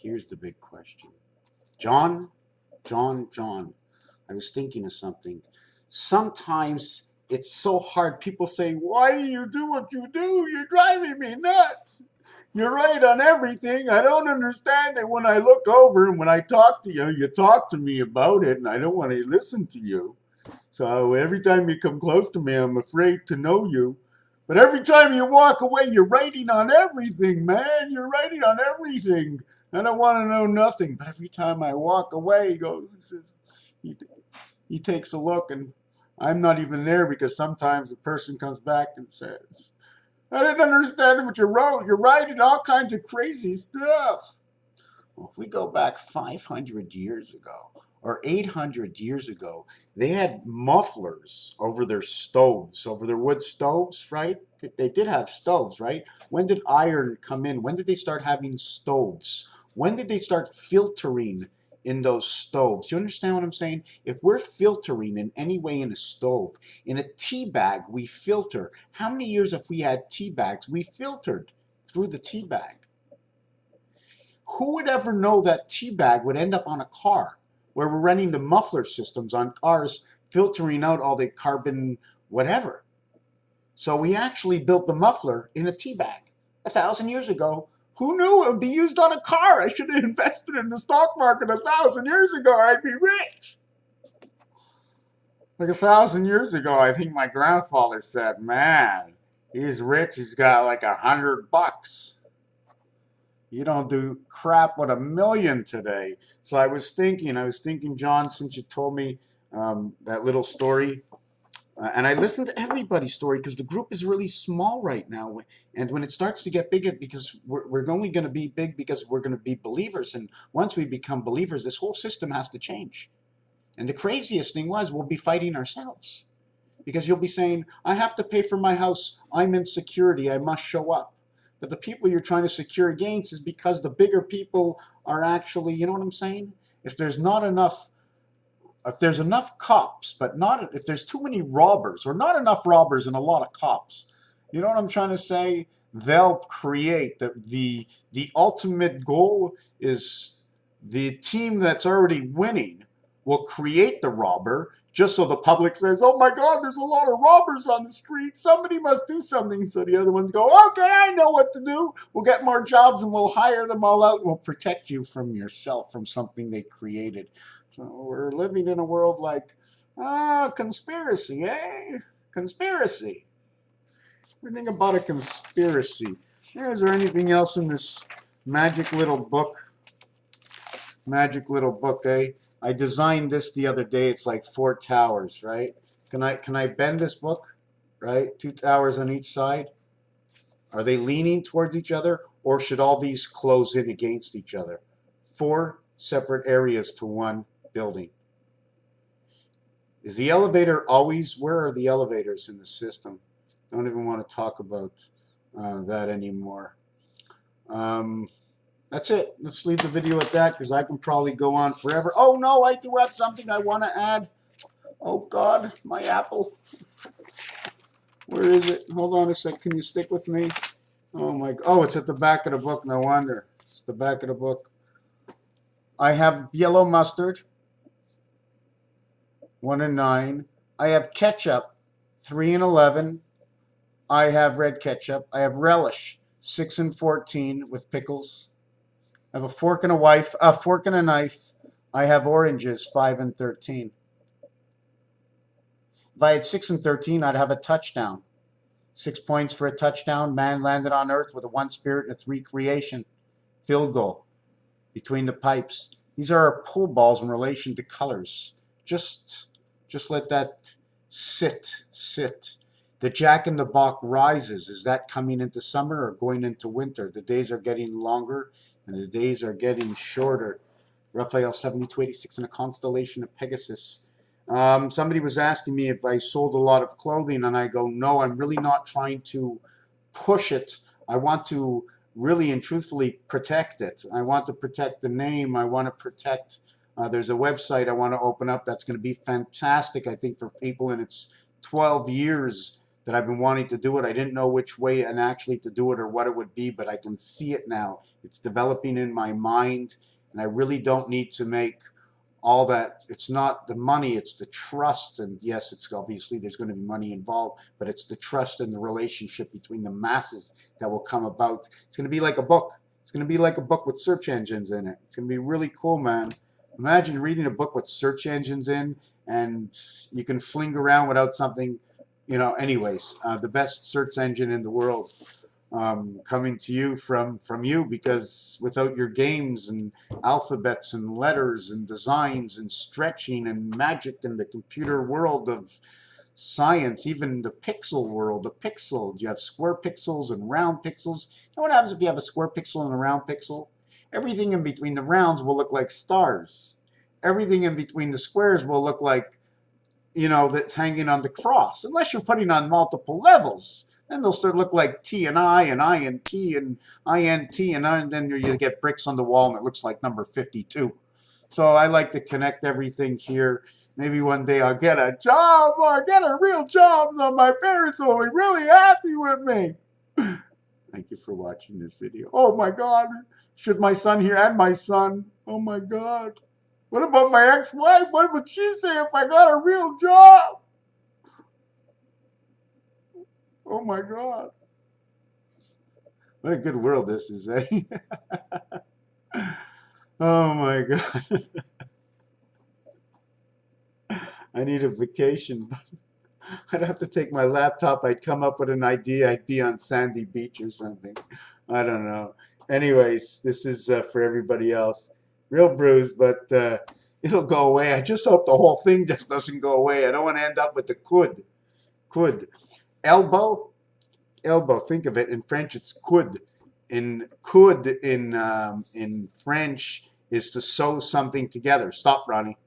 here's the big question. John, John, I was thinking of something. Sometimes it's so hard. People say, why do you do what you do? You're driving me nuts. You're right on everything. I don't understand it. When I look over and when I talk to you, you talk to me about it, and I don't want to listen to you. So every time you come close to me, I'm afraid to know you. But every time you walk away, you're writing on everything, man. You're writing on everything. I don't want to know nothing. But every time I walk away, he, he takes a look, and I'm not even there because sometimes the person comes back and says, I didn't understand what you wrote. You're writing all kinds of crazy stuff. Well, if we go back 500 years ago or 800 years ago, they had mufflers over their stoves, over their wood stoves, right? They did have stoves, right? When did iron come in? When did they start having stoves? When did they start filtering in those stoves? Do you understand what I'm saying? If we're filtering in any way in a stove, in a tea bag, we filter. How many years if we had tea bags? We filtered through the tea bag. Who would ever know that tea bag would end up on a car where we're running the muffler systems on cars, filtering out all the carbon whatever? So we actually built the muffler in a tea bag 1,000 years ago. Who knew it would be used on a car? I should have invested in the stock market 1,000 years ago. I'd be rich. Like 1,000 years ago, I think my grandfather said, man, he's rich. He's got like $100. You don't do crap with $1 million today. So I was thinking, John, since you told me that little story, and I listened to everybody's story because the group is really small right now. And when it starts to get bigger, because we're only going to be big because we're going to be believers. And once we become believers, this whole system has to change. And the craziest thing was we'll be fighting ourselves because you'll be saying, I have to pay for my house. I'm in security. I must show up. But the people you're trying to secure against is because the bigger people are actually, you know what I'm saying? If there's enough cops, but not if there's too many robbers or not enough robbers and a lot of cops, you know what I'm trying to say? They'll create the ultimate goal is the team that's already winning will create the robber just so the public says, oh my God, there's a lot of robbers on the street. Somebody must do something. So the other ones go, okay, I know what to do. We'll get more jobs and we'll hire them all out and we'll protect you from yourself, from something they created. So we're living in a world like, conspiracy, eh? Conspiracy. What do you think about a conspiracy? Is there anything else in this magic little book? Magic little book, eh? I designed this the other day. It's like 4 towers, right? Can I bend this book, right? 2 towers on each side. Are they leaning towards each other, or should all these close in against each other? 4 separate areas to one building. Is the elevator always? Where are the elevators in the system? Don't even want to talk about that anymore. That's it. Let's leave the video at that because I can probably go on forever. Oh no, I do have something I want to add. Oh God, my apple. Where is it? Hold on a sec. Can you stick with me? Oh my. Oh, it's at the back of the book. No wonder. It's the back of the book. I have yellow mustard, 1 and 9. I have ketchup, 3 and 11. I have red ketchup. I have relish, 6 and 14 with pickles. I have a fork and a fork and a knife. I have oranges, 5 and 13. If I had 6 and 13, I'd have a touchdown. 6 points for a touchdown. Man landed on earth with a 1 spirit and a 3 creation. Field goal between the pipes. These are our pool balls in relation to colors. Just let that sit. The Jack in the Box rises. Is that coming into summer or going into winter? The days are getting longer and the days are getting shorter. Raphael 7286 in a constellation of Pegasus. Somebody was asking me if I sold a lot of clothing, and I go, no, I'm really not trying to push it. I want to really and truthfully protect it. I want to protect the name. I want to protect, there's a website I want to open up that's going to be fantastic, I think, for people, and it's 12 years that I've been wanting to do it. I didn't know which way and actually to do it or what it would be, but I can see it now. It's developing in my mind, and I really don't need to make all that. It's not the money, it's the trust. And yes, it's obviously there's going to be money involved, but it's the trust and the relationship between the masses that will come about. It's going to be like a book. It's going to be like a book with search engines in it. It's going to be really cool, man. Imagine reading a book with search engines in, and you can fling around without something, anyways. The best search engine in the world, coming to you from you, because without your games and alphabets and letters and designs and stretching and magic in the computer world of science, even the pixel world, the pixel, you have square pixels and round pixels. You know what happens if you have a square pixel and a round pixel? Everything in between the rounds will look like stars. Everything in between the squares will look like, that's hanging on the cross, unless you're putting on multiple levels. Then they'll start to look like T and I and T and INT, and then you get bricks on the wall and it looks like number 52. So I like to connect everything here. Maybe one day I'll get a job, or I'll get a real job, so my parents will be really happy with me. Thank you for watching this video. Oh my God, should my son here and my son? Oh my God. What about my ex-wife? What would she say if I got a real job? Oh my God. What a good world this is, eh? Oh my God. I need a vacation. I'd have to take my laptop. I'd come up with an idea. I'd be on Sandy Beach or something. I don't know. Anyways, this is for everybody else. Real bruised, but it'll go away. I just hope the whole thing just doesn't go away. I don't want to end up with the coude. Coude. Elbow. Elbow. Think of it. In French, it's coude. In coude in French is to sew something together. Stop, Ronnie.